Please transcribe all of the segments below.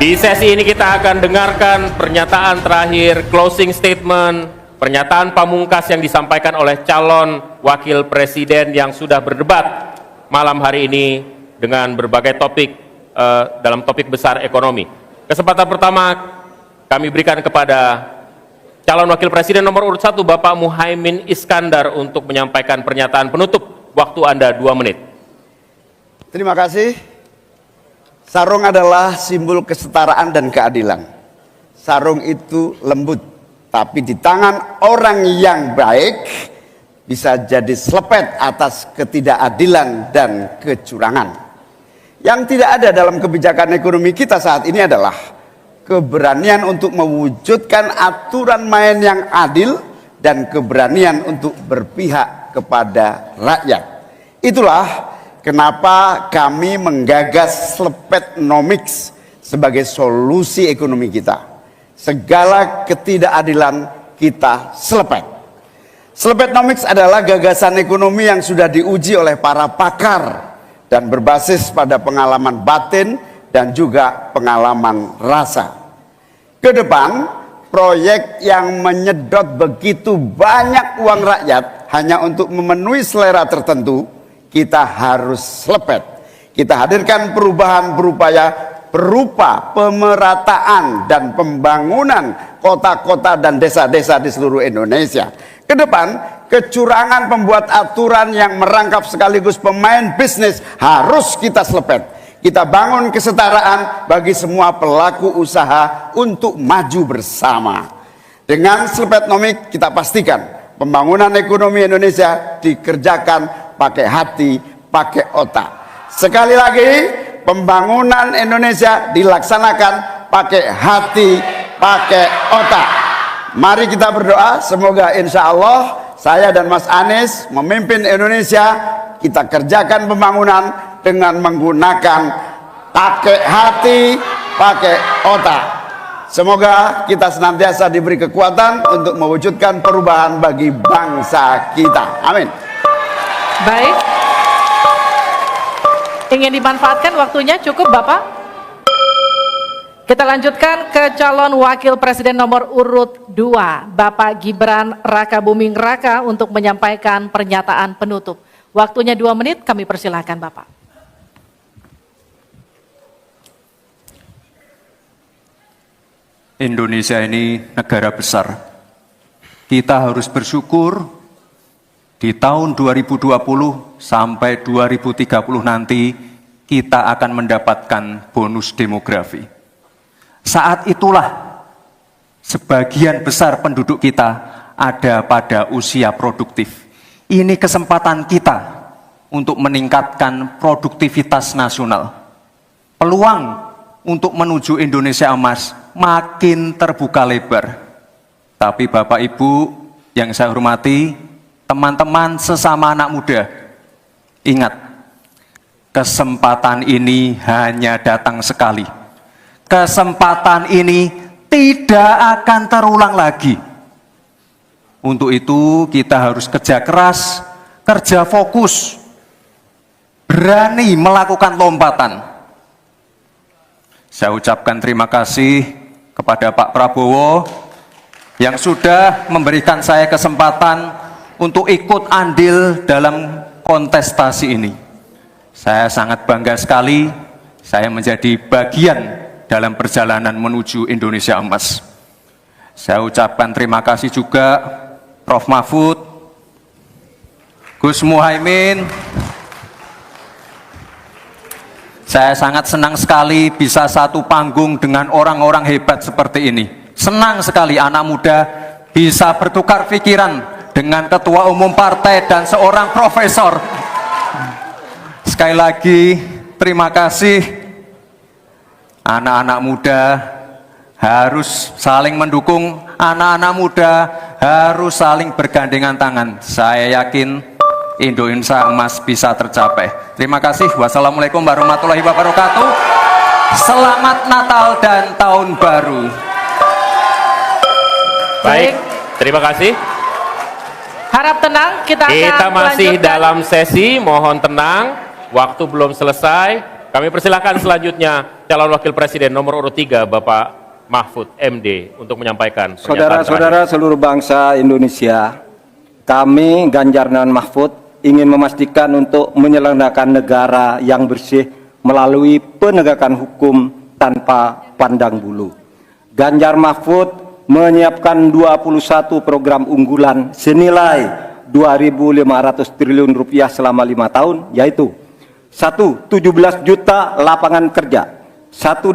Di sesi ini kita akan dengarkan pernyataan terakhir, closing statement, pernyataan pamungkas yang disampaikan oleh calon wakil presiden yang sudah berdebat malam hari ini dengan berbagai topik dalam topik besar ekonomi. Kesempatan pertama kami berikan kepada calon wakil presiden nomor urut 1 Bapak Muhaimin Iskandar untuk menyampaikan pernyataan penutup. Waktu Anda 2 menit. Terima kasih. Sarung adalah simbol kesetaraan dan keadilan. Sarung itu lembut, tapi di tangan orang yang baik bisa jadi selepet atas ketidakadilan dan kecurangan. Yang tidak ada dalam kebijakan ekonomi kita saat ini adalah keberanian untuk mewujudkan aturan main yang adil dan keberanian untuk berpihak kepada rakyat. Itulah kenapa kami menggagas Slepetnomics sebagai solusi ekonomi kita. Segala ketidakadilan kita selepet. Slepetnomics adalah gagasan ekonomi yang sudah diuji oleh para pakar dan berbasis pada pengalaman batin dan juga pengalaman rasa. Ke depan, proyek yang menyedot begitu banyak uang rakyat hanya untuk memenuhi selera tertentu, kita harus selepet. Kita hadirkan perubahan berupa pemerataan dan pembangunan kota-kota dan desa-desa di seluruh Indonesia. Ke depan, kecurangan pembuat aturan yang merangkap sekaligus pemain bisnis harus kita selepet. Kita bangun kesetaraan bagi semua pelaku usaha untuk maju bersama. Dengan Slepetnomics kita pastikan pembangunan ekonomi Indonesia dikerjakan pakai hati, pakai otak. Sekali lagi, pembangunan Indonesia dilaksanakan pakai hati, pakai otak. Mari kita berdoa, semoga insya Allah saya dan Mas Anies memimpin Indonesia, kita kerjakan pembangunan dengan menggunakan pakai hati, pakai otak. Semoga kita senantiasa diberi kekuatan untuk mewujudkan perubahan bagi bangsa kita. Amin. Baik, ingin dimanfaatkan waktunya cukup Bapak? Kita lanjutkan ke calon wakil presiden nomor urut 2 Bapak Gibran Rakabuming Raka untuk menyampaikan pernyataan penutup. Waktunya 2 menit, kami persilahkan Bapak. Indonesia ini negara besar. Kita harus bersyukur di tahun 2020 sampai 2030 nanti kita akan mendapatkan bonus demografi. Saat itulah sebagian besar penduduk kita ada pada usia produktif. Ini kesempatan kita untuk meningkatkan produktivitas nasional. Peluang untuk menuju Indonesia emas makin terbuka lebar. Tapi Bapak Ibu yang saya hormati, teman-teman sesama anak muda, ingat, kesempatan ini hanya datang sekali. Kesempatan ini tidak akan terulang lagi. Untuk itu kita harus kerja keras, kerja fokus, berani melakukan lompatan. Saya ucapkan terima kasih kepada Pak Prabowo yang sudah memberikan saya kesempatan untuk ikut andil dalam kontestasi ini. Saya sangat bangga sekali saya menjadi bagian dalam perjalanan menuju Indonesia emas. Saya ucapkan terima kasih juga Prof. Mahfud, Gus Muhaimin. Saya sangat senang sekali bisa satu panggung dengan orang-orang hebat seperti ini. Senang sekali anak muda bisa bertukar pikiran dengan ketua umum partai dan seorang profesor. Sekali lagi, terima kasih. Anak-anak muda harus saling mendukung, anak-anak muda harus saling bergandengan tangan. Saya yakin Indonesia emas bisa tercapai. Terima kasih. Wassalamualaikum warahmatullahi wabarakatuh. Selamat Natal dan Tahun Baru. Baik, terima kasih. Harap tenang, kita Kita akan masih melanjutkan. dalam sesi, mohon tenang, waktu belum selesai. Kami persilahkan selanjutnya calon wakil presiden nomor urut 3 Bapak Mahfud MD untuk menyampaikan pernyataan Saudara-saudara seluruh bangsa Indonesia, kami Ganjar dan Mahfud ingin memastikan untuk menyelenggarakan negara yang bersih melalui penegakan hukum tanpa pandang bulu. Ganjar Mahfud menyiapkan 21 program unggulan senilai 2.500 triliun rupiah selama 5 tahun, yaitu 1. 17 juta lapangan kerja, 1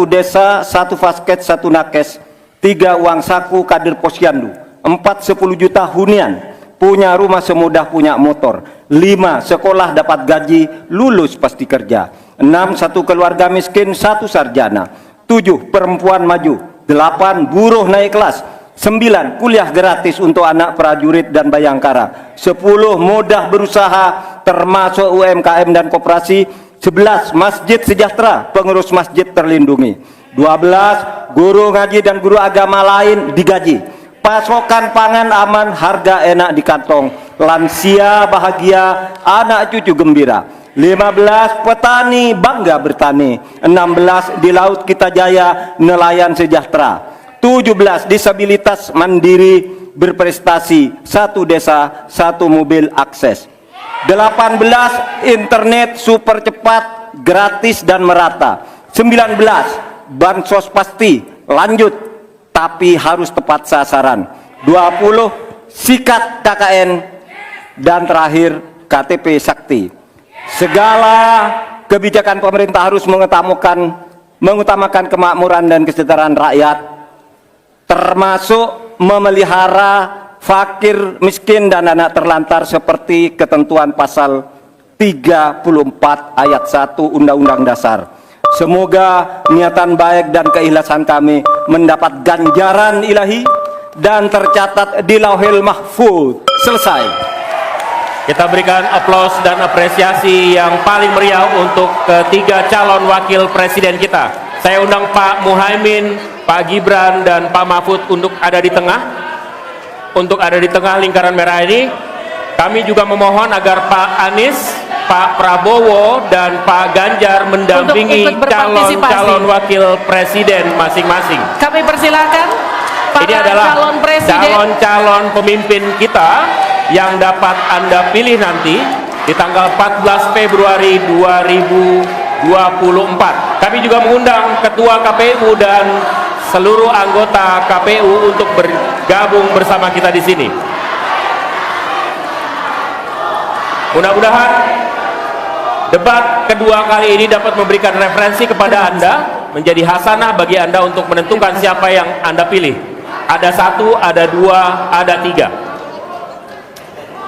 desa, 1 fasket, 1 nakes, 3 uang saku kader posyandu, 4 10 juta hunian, punya rumah semudah punya motor, 5 sekolah dapat gaji, lulus pasti kerja, 6 1 keluarga miskin, 1 sarjana, 7 perempuan maju, 8 buruh naik kelas, 9 kuliah gratis untuk anak prajurit dan bayangkara, 10 mudah berusaha termasuk UMKM dan koperasi, 11 masjid sejahtera, pengurus masjid terlindungi, 12 guru ngaji dan guru agama lain digaji, pasokan pangan aman, harga enak di kantong, lansia bahagia, anak cucu gembira, 15 petani bangga bertani, 16 di laut kita jaya, nelayan sejahtera, 17 disabilitas mandiri berprestasi, 1 desa 1 mobil akses, 18 internet super cepat gratis dan merata, 19 bansos pasti lanjut tapi harus tepat sasaran, 20 sikat KKN, dan terakhir KTP Sakti. Segala kebijakan pemerintah harus mengutamakan kemakmuran dan kesejahteraan rakyat, termasuk memelihara fakir, miskin, dan anak terlantar seperti ketentuan pasal 34 ayat 1 Undang-Undang Dasar. Semoga niatan baik dan keikhlasan kami mendapat ganjaran ilahi dan tercatat di Lauhil Mahfuz. Selesai. Kita berikan aplaus dan apresiasi yang paling meriah untuk ketiga calon wakil presiden kita. Saya undang Pak Muhaimin, Pak Gibran, dan Pak Mahfud untuk ada di tengah. Untuk ada di tengah lingkaran merah ini. Kami juga memohon agar Pak Anies, Pak Prabowo, dan Pak Ganjar mendampingi calon wakil presiden masing-masing. Kami persilakan para Ini adalah calon presiden. calon-calon pemimpin kita yang dapat Anda pilih nanti di tanggal 14 Februari 2024. Kami juga mengundang Ketua KPU dan seluruh anggota KPU untuk bergabung bersama kita di sini. Mudah-mudahan debat kedua kali ini dapat memberikan referensi kepada Anda, menjadi hasanah bagi Anda untuk menentukan siapa yang Anda pilih. Ada 1, ada 2, ada 3.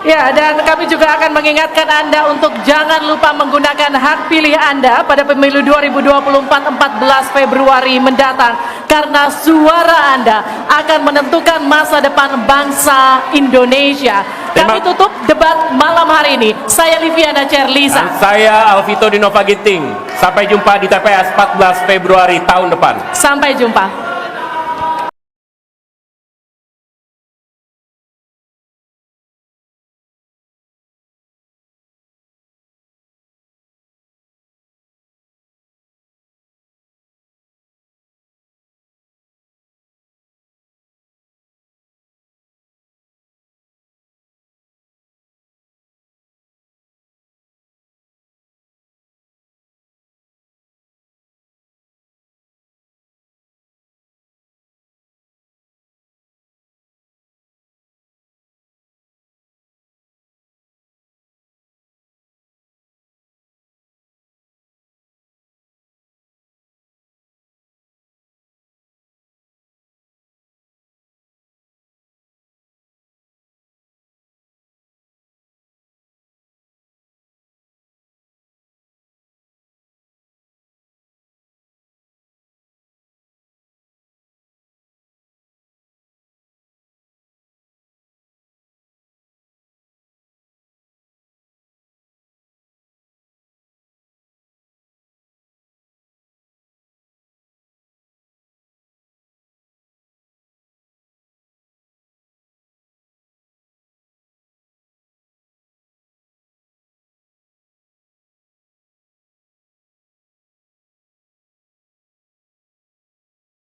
Ya, dan kami juga akan mengingatkan Anda untuk jangan lupa menggunakan hak pilih Anda pada pemilu 2024 14 Februari mendatang, karena suara Anda akan menentukan masa depan bangsa Indonesia. Kami tutup debat malam hari ini. Saya Liviana Cerlisa. Dan saya Alvito Dinova Ginting. Sampai jumpa di TPS 14 Februari tahun depan. Sampai jumpa.